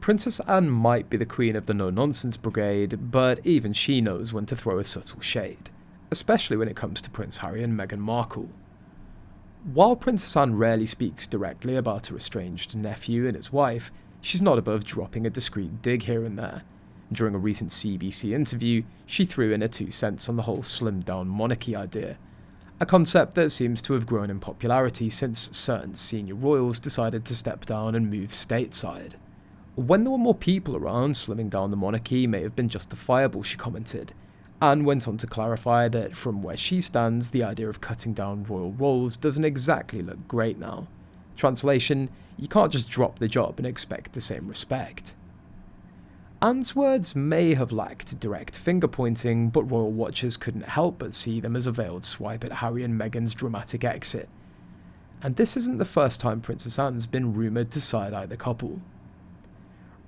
Princess Anne might be the queen of the no-nonsense brigade, but even she knows when to throw a subtle shade, especially when it comes to Prince Harry and Meghan Markle. While Princess Anne rarely speaks directly about her estranged nephew and his wife, she's not above dropping a discreet dig here and there. During a recent CBC interview, she threw in her 2 cents on the whole slimmed-down monarchy idea, a concept that seems to have grown in popularity since certain senior royals decided to step down and move stateside. When there were more people around, slimming down the monarchy may have been justifiable, she commented, and went on to clarify that from where she stands, the idea of cutting down royal roles doesn't exactly look great now. Translation, you can't just drop the job and expect the same respect. Anne's words may have lacked direct finger-pointing, but royal watchers couldn't help but see them as a veiled swipe at Harry and Meghan's dramatic exit. And this isn't the first time Princess Anne's been rumoured to side-eye the couple.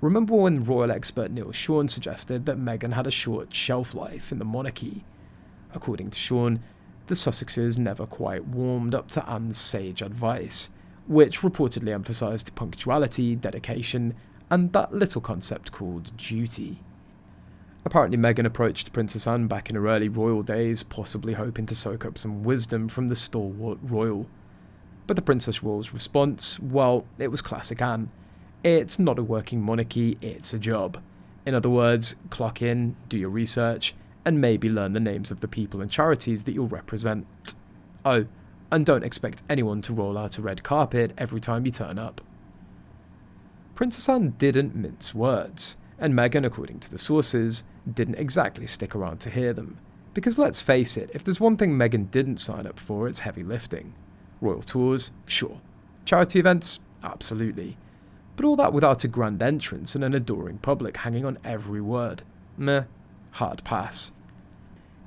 Remember when royal expert Neil Sean suggested that Meghan had a short shelf life in the monarchy? According to Sean, the Sussexes never quite warmed up to Anne's sage advice, which reportedly emphasised punctuality, dedication, and that little concept called duty. Apparently Meghan approached Princess Anne back in her early royal days, possibly hoping to soak up some wisdom from the stalwart royal. But the Princess Royal's response, well, it was classic Anne. It's not a working monarchy, it's a job. In other words, clock in, do your research, and maybe learn the names of the people and charities that you'll represent. Oh, and don't expect anyone to roll out a red carpet every time you turn up. Princess Anne didn't mince words, and Meghan, according to the sources, didn't exactly stick around to hear them. Because let's face it, if there's one thing Meghan didn't sign up for, it's heavy lifting. Royal tours? Sure. Charity events? Absolutely. But all that without a grand entrance and an adoring public hanging on every word. Meh. Hard pass.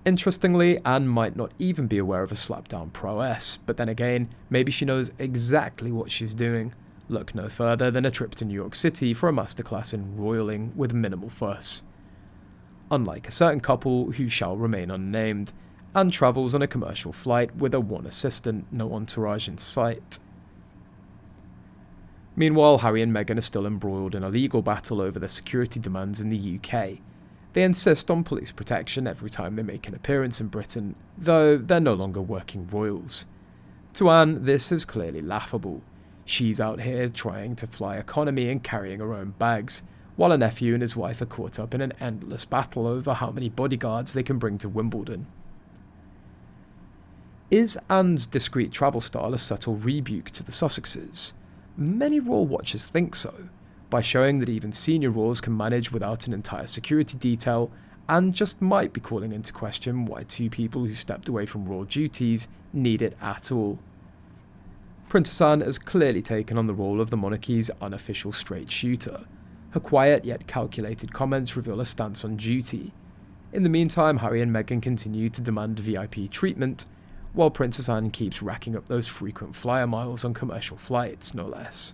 Interestingly, Anne might not even be aware of a slapdown prowess, but then again, maybe she knows exactly what she's doing. Look no further than a trip to New York City for a masterclass in royaling with minimal fuss. Unlike a certain couple who shall remain unnamed, Anne travels on a commercial flight with her one assistant, no entourage in sight. Meanwhile, Harry and Meghan are still embroiled in a legal battle over their security demands in the UK. They insist on police protection every time they make an appearance in Britain, though they're no longer working royals. To Anne, this is clearly laughable. She's out here trying to fly economy and carrying her own bags, while her nephew and his wife are caught up in an endless battle over how many bodyguards they can bring to Wimbledon. Is Anne's discreet travel style a subtle rebuke to the Sussexes? Many royal watchers think so, by showing that even senior royals can manage without an entire security detail, and just might be calling into question why 2 people who stepped away from royal duties need it at all. Princess Anne has clearly taken on the role of the monarchy's unofficial straight shooter. Her quiet yet calculated comments reveal a stance on duty. In the meantime, Harry and Meghan continue to demand VIP treatment, while Princess Anne keeps racking up those frequent flyer miles on commercial flights, no less.